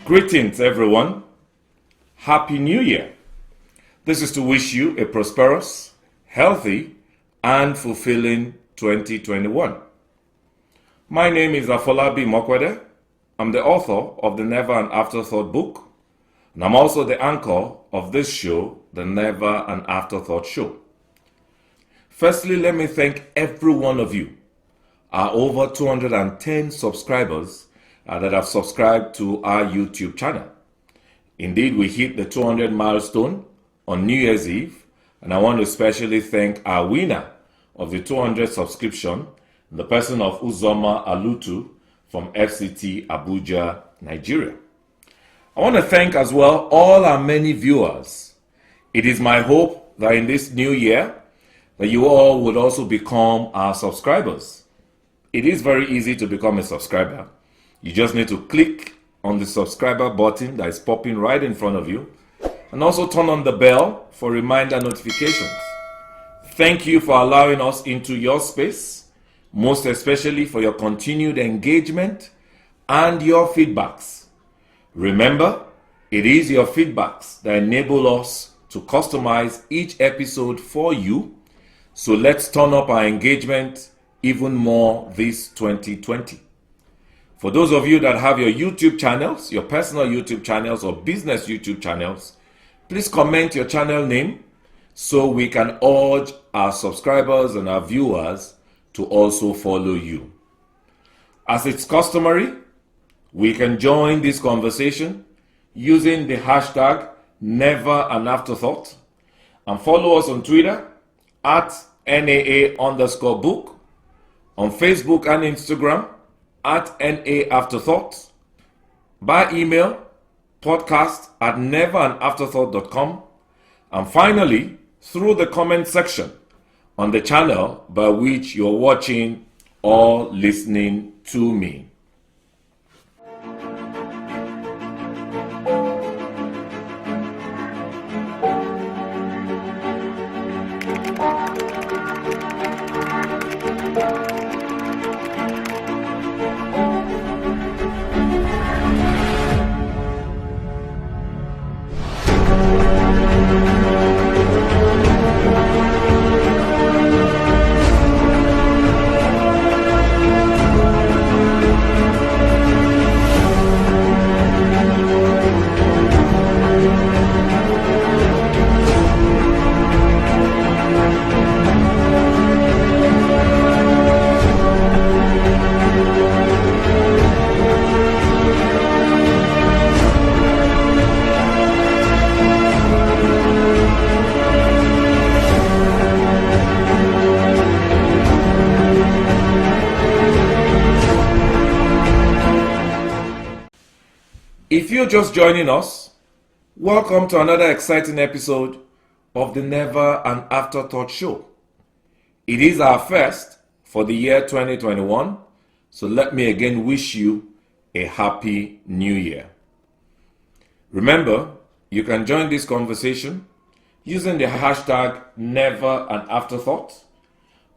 Greetings, everyone. Happy New Year. This is to wish you a prosperous, healthy, and fulfilling 2021. My name is Afolabi Imoukhuede. I'm the author of the Never an Afterthought book, and I'm also the anchor of this show, the Never an Afterthought show. Firstly, let me thank every one of you, our over 210 subscribers that have subscribed to our YouTube channel. Indeed, we hit the 200 milestone on New Year's Eve, and I want to especially thank our winner of the 200 subscription, the person of Uzoma Alutu from FCT Abuja, Nigeria. I want to thank as well all our many viewers. It is my hope that in this new year that you all would also become our subscribers. It is very easy to become a subscriber. You just need to click on the subscriber button that is popping right in front of you, and also turn on the bell for reminder notifications. Thank you for allowing us into your space, most especially for your continued engagement and your feedbacks. Remember, it is your feedbacks that enable us to customize each episode for you, so let's turn up our engagement even more this 2020. For those of you that have your YouTube channels, your personal YouTube channels or business YouTube channels, please comment your channel name so we can urge our subscribers and our viewers to also follow you. As it's customary, we can join this conversation using the hashtag #NeverAnAfterthought and follow us on Twitter at NAA_book, on Facebook and Instagram at NA Afterthought, by email podcast@neveranafterthought.com, and finally through the comment section on the channel by which you're watching or listening to me. If you're just joining us, welcome to another exciting episode of the Never an Afterthought show. It is our first for the year 2021, so let me again wish you a happy new year. Remember, you can join this conversation using the hashtag #NeverAnAfterthought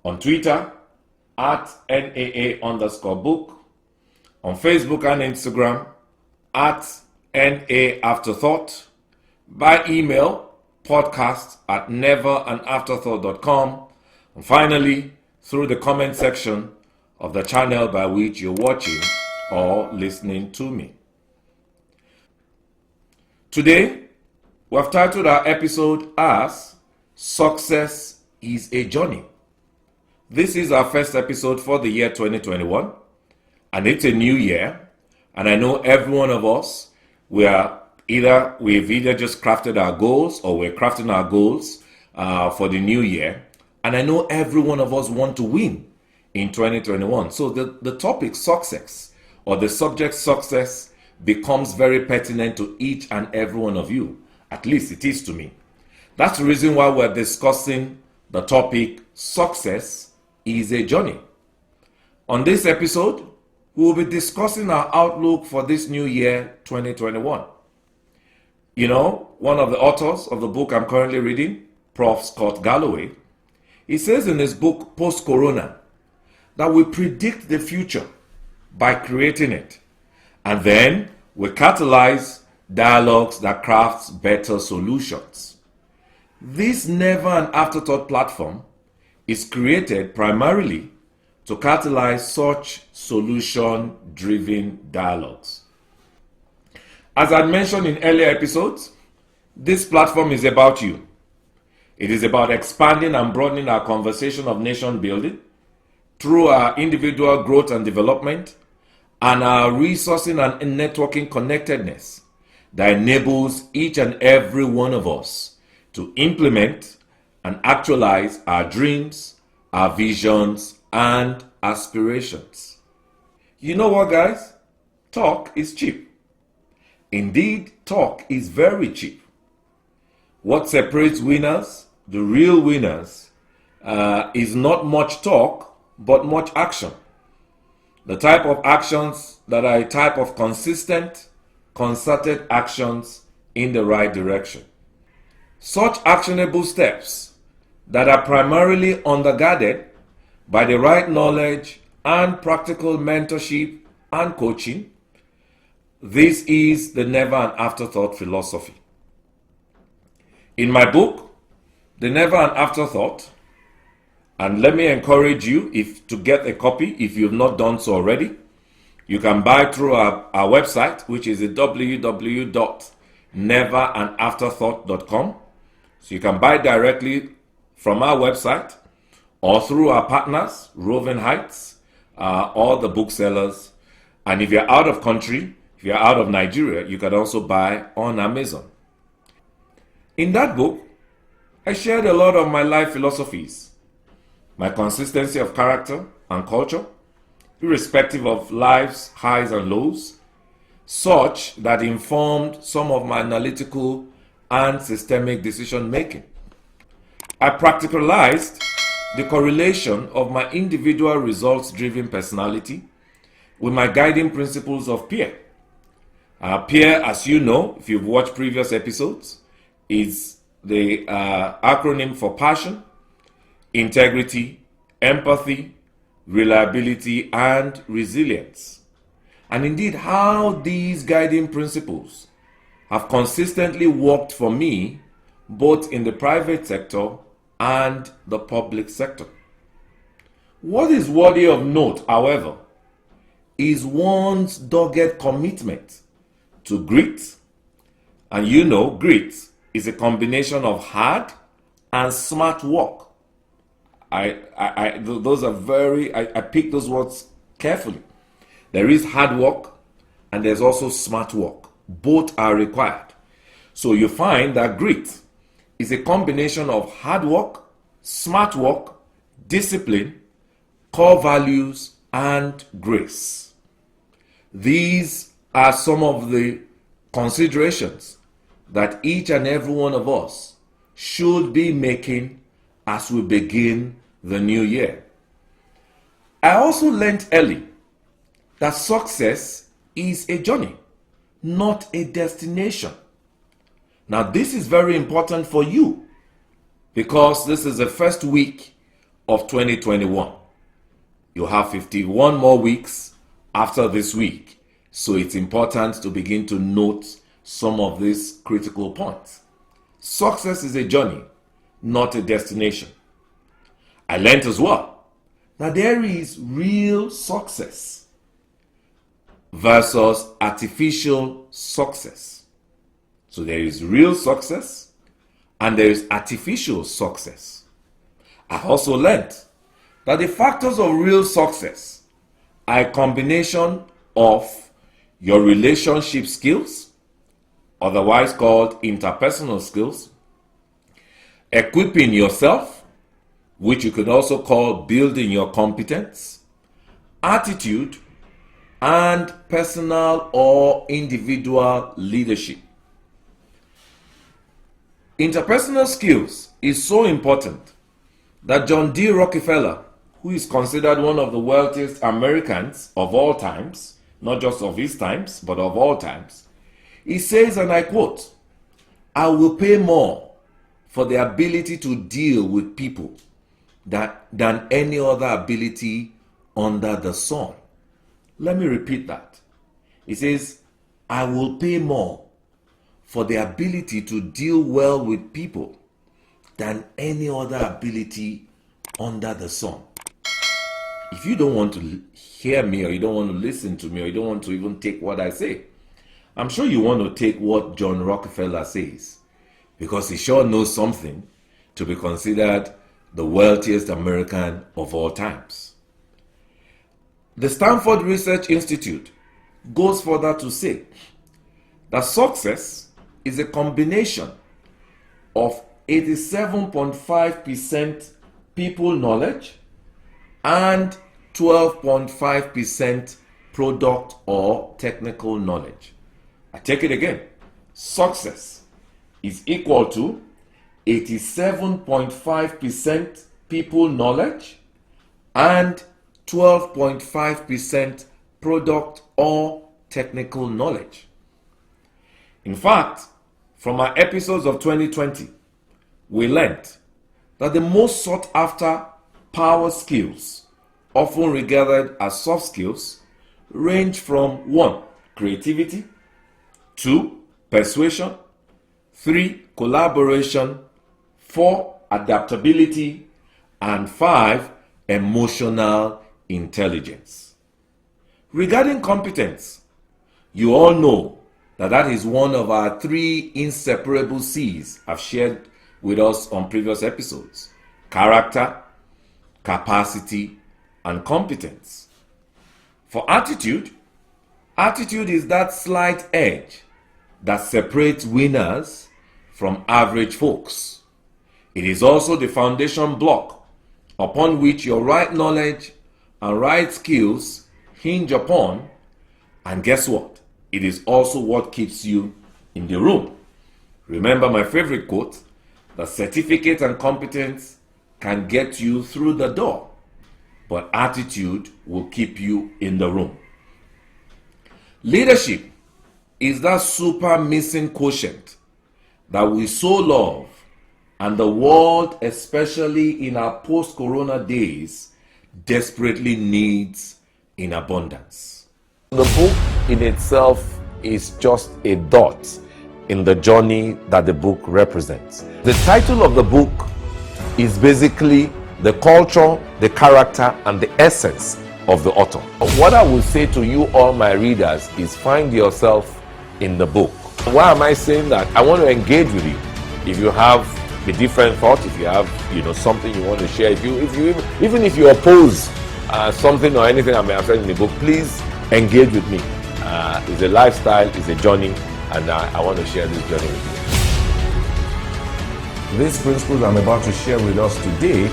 on Twitter at NAA_book, on Facebook and Instagram at NA Afterthought, by email podcast@neveranafterthought.com, and finally through the comment section of the channel by which you're watching or listening to me. Today, we have titled our episode as Success is a Journey. This is our first episode for the year 2021, and it's a new year. And I know every one of us, we've either just crafted our goals or we're crafting our goals for the new year. And I know every one of us want to win in 2021. So the topic success, or the subject success, becomes very pertinent to each and every one of you. At least it is to me. That's the reason why we're discussing the topic success is a journey. On this episode, we will be discussing our outlook for this new year, 2021. You know, one of the authors of the book I'm currently reading, Prof. Scott Galloway, he says in his book, Post-Corona, that we predict the future by creating it. And then we catalyze dialogues that crafts better solutions. This Never an Afterthought platform is created primarily to catalyze such solution-driven dialogues. As I mentioned in earlier episodes, this platform is about you. It is about expanding and broadening our conversation of nation building through our individual growth and development and our resourcing and networking connectedness that enables each and every one of us to implement and actualize our dreams, our visions, and aspirations. You know what, guys? Talk is cheap. Indeed, talk is very cheap. What separates winners, the real winners, is not much talk, but much action. The type of actions that are a type of consistent, concerted actions in the right direction. Such actionable steps that are primarily undergirded by the right knowledge and practical mentorship and coaching. This is the Never an Afterthought philosophy. In my book, The Never an Afterthought, and let me encourage you to get a copy if you've not done so already. You can buy through our website, which is www.neveranafterthought.com. So you can buy directly from our website or through our partners, Roving Heights, or the booksellers. And if you're out of country, if you're out of Nigeria, you can also buy on Amazon. In that book, I shared a lot of my life philosophies, my consistency of character and culture, irrespective of life's highs and lows, such that informed some of my analytical and systemic decision making. I practicalized the correlation of my individual results-driven personality with my guiding principles of PEER. PEER, as you know, if you've watched previous episodes, is the acronym for passion, integrity, empathy, reliability, and resilience. And indeed, how these guiding principles have consistently worked for me both in the private sector and the public sector. What is worthy of note, however, is one's dogged commitment to grit. And you know, grit is a combination of hard and smart work. I pick those words carefully. There is hard work and there's also smart work. Both are required. So you find that grit is a combination of hard work, smart work, discipline, core values, and grace. These are some of the considerations that each and every one of us should be making as we begin the new year. I also learned early that success is a journey, not a destination. Now, this is very important for you because this is the first week of 2021. You have 51 more weeks after this week, so it's important to begin to note some of these critical points. Success is a journey, not a destination. I learned as well that there is real success versus artificial success. So there is real success and there is artificial success. I also learned that the factors of real success are a combination of your relationship skills, otherwise called interpersonal skills, equipping yourself, which you could also call building your competence, attitude, and personal or individual leadership. Interpersonal skills is so important that John D. Rockefeller, who is considered one of the wealthiest Americans of all times, not just of his times, but of all times, he says, and I quote, "I will pay more for the ability to deal with people than any other ability under the sun." Let me repeat that. He says, "I will pay more for the ability to deal well with people than any other ability under the sun." If you don't want to hear me, or you don't want to listen to me, or you don't want to even take what I say, I'm sure you want to take what John Rockefeller says, because he sure knows something to be considered the wealthiest American of all times. The Stanford Research Institute goes further to say that success is a combination of 87.5% people knowledge and 12.5% product or technical knowledge. I take it again. Success is equal to 87.5% people knowledge and 12.5% product or technical knowledge. In fact, from our episodes of 2020, we learned that the most sought after power skills, often regarded as soft skills, range from 1. Creativity, 2. Persuasion, 3. Collaboration, 4. Adaptability, and 5. Emotional intelligence. Regarding competence, you all know that is one of our 3 inseparable C's I've shared with us on previous episodes: character, capacity, and competence. For attitude is that slight edge that separates winners from average folks. It is also the foundation block upon which your right knowledge and right skills hinge upon, and guess what? It is also what keeps you in the room. Remember my favorite quote, that certificate and competence can get you through the door, but attitude will keep you in the room. Leadership is that super missing quotient that we so love, and the world, especially in our post-corona days, desperately needs in abundance. The book in itself is just a dot in the journey that the book represents. The title of the book is basically the culture, the character, and the essence of the author. What I will say to you, all my readers, is find yourself in the book. Why am I saying that? I want to engage with you. If you have a different thought, if you have something you want to share, even if you oppose something or anything I may have said in the book, please engage with me. It's a lifestyle, it's a journey, and I want to share this journey with you. These principles I'm about to share with us today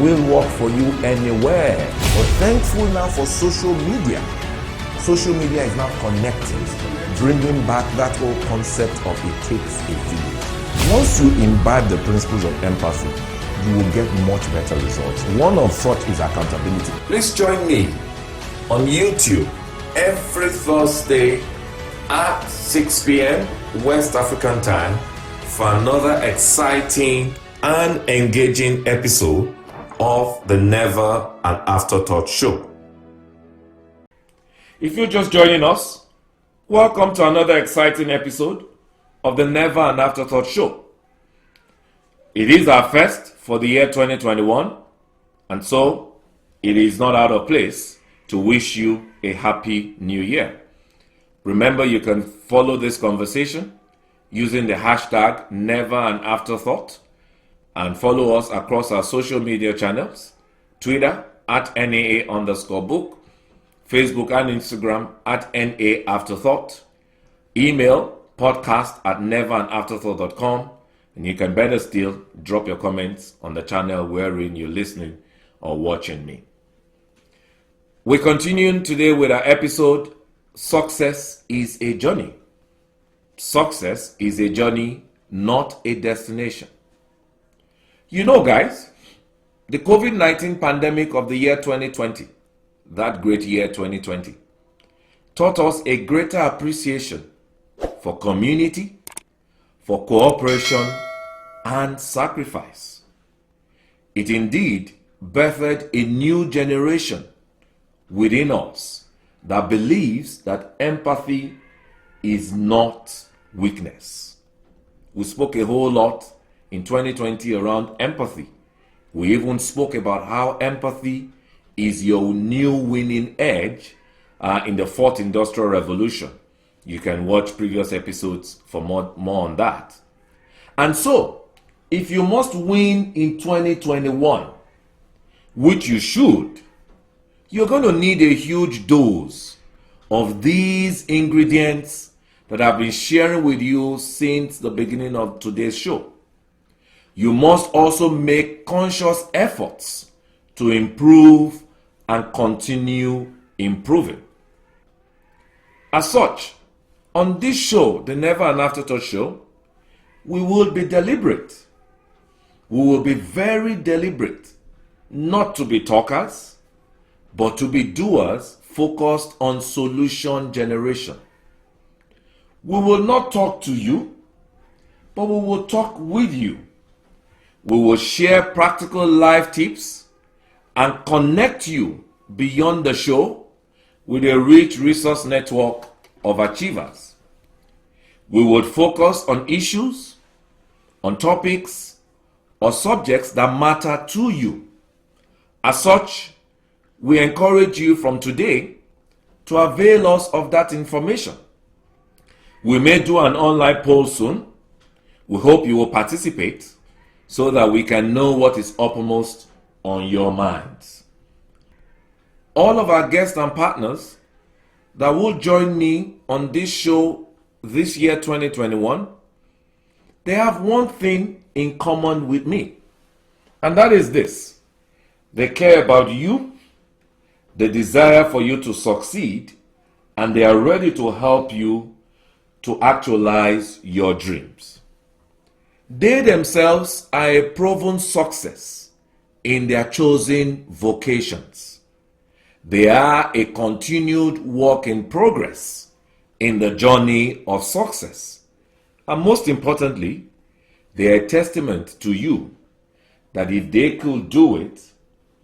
will work for you anywhere. But thankful now for social media. Social media is now connecting, bringing back that whole concept of it takes a village. Once you imbibe the principles of empathy, you will get much better results. One of such is accountability. Please join me on YouTube every Thursday at 6 p.m. West African time for another exciting and engaging episode of the Never an Afterthought show. If you're just joining us, welcome to another exciting episode of the Never an Afterthought show. It is our first for the year 2021, and so it is not out of place to wish you a happy new year. Remember, you can follow this conversation using the hashtag #NeverAnAfterthought and follow us across our social media channels: Twitter at NAA_book, Facebook and Instagram at NA Afterthought, email podcast@neverandafterthought.com, and you can better still drop your comments on the channel wherein you're listening or watching me. We're continuing today with our episode, Success is a Journey. Success is a journey, not a destination. You know, guys, The COVID-19 pandemic of the year 2020, that great year 2020, taught us a greater appreciation for community, for cooperation, and sacrifice. It indeed birthed a new generation within us that believes that empathy is not weakness. We spoke a whole lot in 2020 around empathy. We even spoke about how empathy is your new winning edge in the fourth industrial revolution. You can watch previous episodes for more on that. And so, if you must win in 2021, which you should, you're going to need a huge dose of these ingredients that I've been sharing with you since the beginning of today's show. You must also make conscious efforts to improve and continue improving. As such, on this show, the Never an Afterthought show, we will be deliberate. We will be very deliberate, not to be talkers, but to be doers focused on solution generation. We will not talk to you, but we will talk with you. We will share practical life tips and connect you beyond the show with a rich resource network of achievers. We would focus on issues, on topics, or subjects that matter to you. As such, we encourage you from today to avail us of that information. We may do an online poll soon. We hope you will participate so that we can know what is uppermost on your minds. All of our guests and partners that will join me on this show this year 2021, they have one thing in common with me, and that is this: they care about you, they desire for you to succeed, and they are ready to help you to actualize your dreams. They themselves are a proven success in their chosen vocations. They are a continued work in progress in the journey of success. And most importantly, they are a testament to you that if they could do it,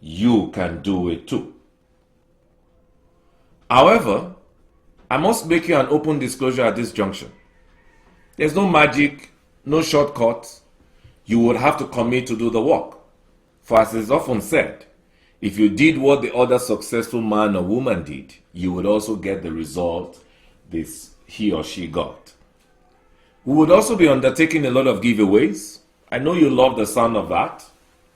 you can do it too. However, I must make you an open disclosure at this junction. There's no magic, no shortcut. You would have to commit to do the work. For as is often said, if you did what the other successful man or woman did, you would also get the result he or she got. We would also be undertaking a lot of giveaways. I know you love the sound of that.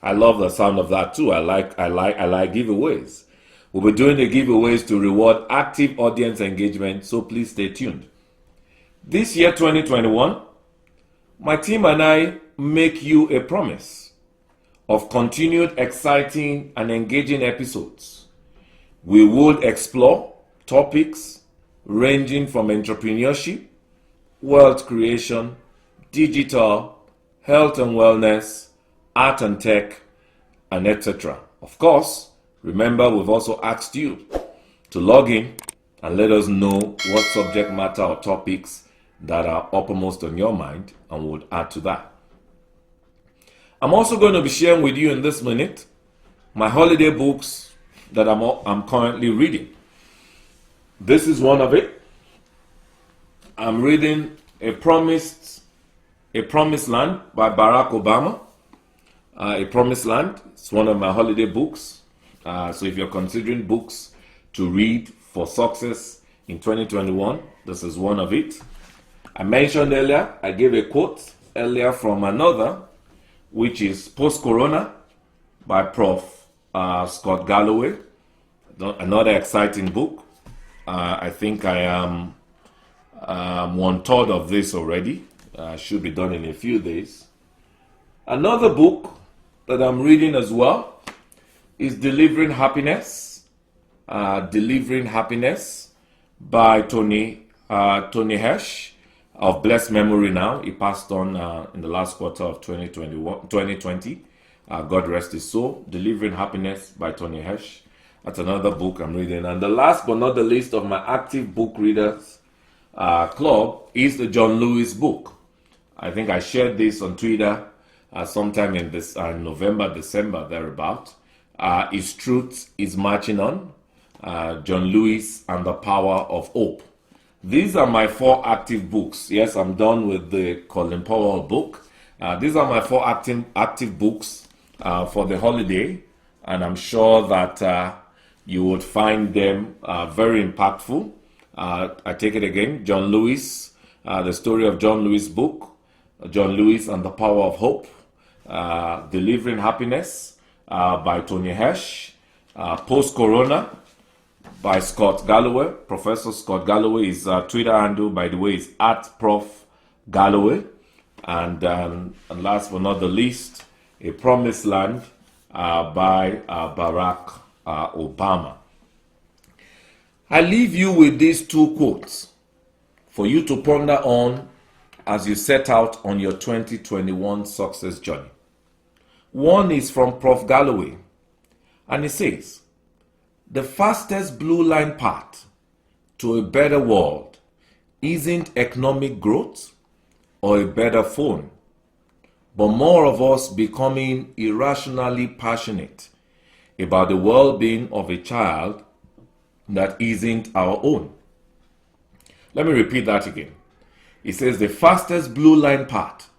I love the sound of that too. I like giveaways. We'll be doing the giveaways to reward active audience engagement, so please stay tuned. This year 2021, my team and I make you a promise of continued exciting and engaging episodes. We will explore topics ranging from entrepreneurship, wealth creation, digital, health and wellness, art and tech, and etc. Of course, remember we've also asked you to log in and let us know what subject matter or topics that are uppermost on your mind, and we'll add to that. I'm also going to be sharing with you in this minute my holiday books that I'm currently reading. This is one of it. I'm reading A Promised Land by Barack Obama. A Promised Land. It's one of my holiday books. So if you're considering books to read for success in 2021, this is one of it. I mentioned earlier, I gave a quote earlier from another, which is Post-Corona by Prof. Scott Galloway. Another exciting book. I think I am 1/3 of this already. Should be done in a few days. Another book that I'm reading as well is Delivering Happiness. Delivering Happiness by Tony Hirsch of blessed memory now. He passed on in the last quarter of 2020. God rest his soul. Delivering Happiness by Tony Hesh. That's another book I'm reading. And the last but not the least of my active book readers club is the John Lewis book. I think I shared this on Twitter sometime in this November, December, thereabout. His Truth is Marching On. John Lewis and the Power of Hope. These are my 4 active books. Yes, I'm done with the Colin Powell book. These are my 4 active books for the holiday, and I'm sure that you would find them very impactful. I take it again, John Lewis, the story of John Lewis book, John Lewis and the Power of Hope, Delivering Happiness by Tony Hesh, Post-Corona by Scott Galloway. Professor Scott Galloway. His Twitter handle, by the way, is @ProfGalloway. And last but not the least, A Promised Land by Barack Obama. I leave you with these 2 quotes for you to ponder on as you set out on your 2021 success journey. One is from Prof. Galloway, and he says, "The fastest blue line path to a better world isn't economic growth or a better phone, but more of us becoming irrationally passionate about the well-being of a child that isn't our own." Let me repeat that again. It says the fastest blue line path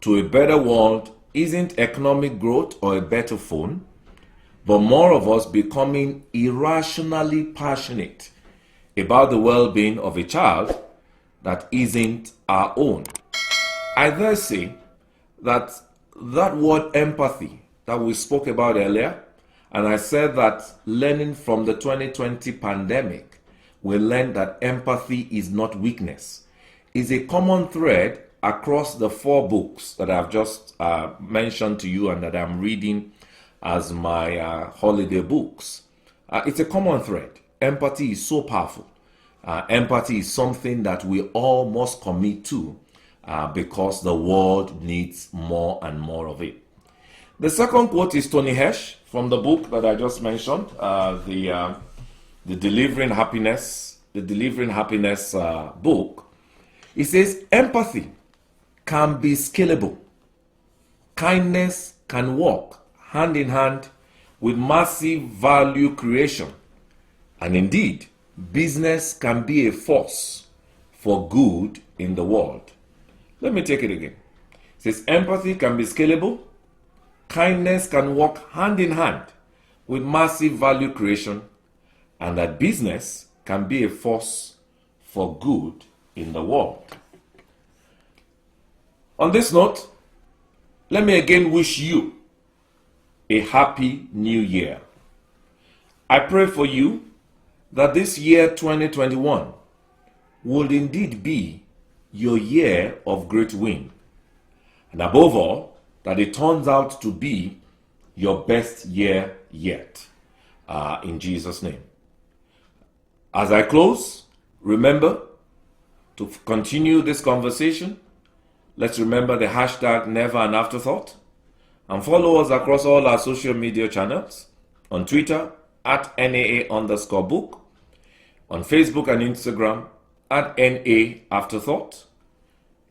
to a better world isn't economic growth or a better phone, but more of us becoming irrationally passionate about the well-being of a child that isn't our own. I dare say that word empathy that we spoke about earlier, and I said that learning from the 2020 pandemic, we learned that empathy is not weakness, is a common thread across the 4 books that I've just mentioned to you and that I'm reading as my holiday books. It's a common thread. Empathy is so powerful. Empathy is something that we all must commit to because the world needs more and more of it. The second quote is Tony Hesh from the book that I just mentioned, the Delivering Happiness book. It says, "Empathy can be scalable. Kindness can walk hand in hand with massive value creation. And indeed, business can be a force for good in the world." Let me take it again. It says, empathy can be scalable. Kindness can walk hand in hand with massive value creation. And that business can be a force for good in the world. On this note, let me again wish you a happy new year. I pray for you that this year 2021 will indeed be your year of great win. And above all, that it turns out to be your best year yet. In Jesus' name. As I close, remember to continue this conversation. Let's remember the hashtag Never an Afterthought. And follow us across all our social media channels. On Twitter, @NAA_book. On Facebook and Instagram, @NA Afterthought.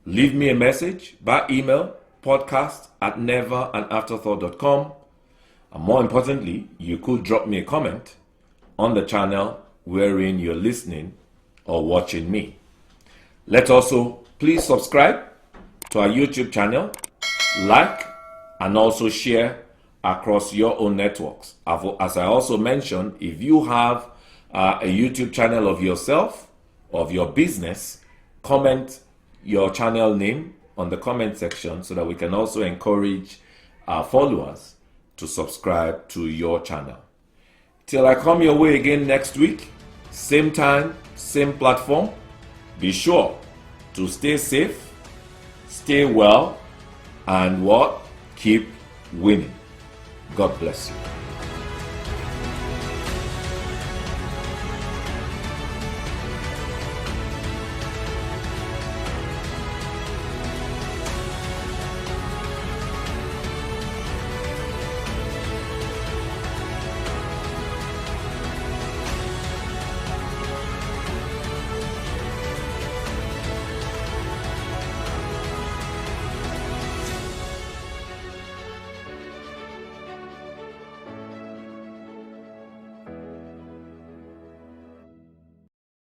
Leave me a message by email, podcast@neveranafterthought.com. And more importantly, you could drop me a comment on the channel wherein you're listening or watching me. Let's also please subscribe to our YouTube channel, like, and also share across your own networks. As I also mentioned, if you have a YouTube channel of yourself, of your business, comment your channel name on the comment section so that we can also encourage our followers to subscribe to your channel. Till I come your way again next week, same time, same platform, be sure to stay safe, stay well, and keep winning. God bless you.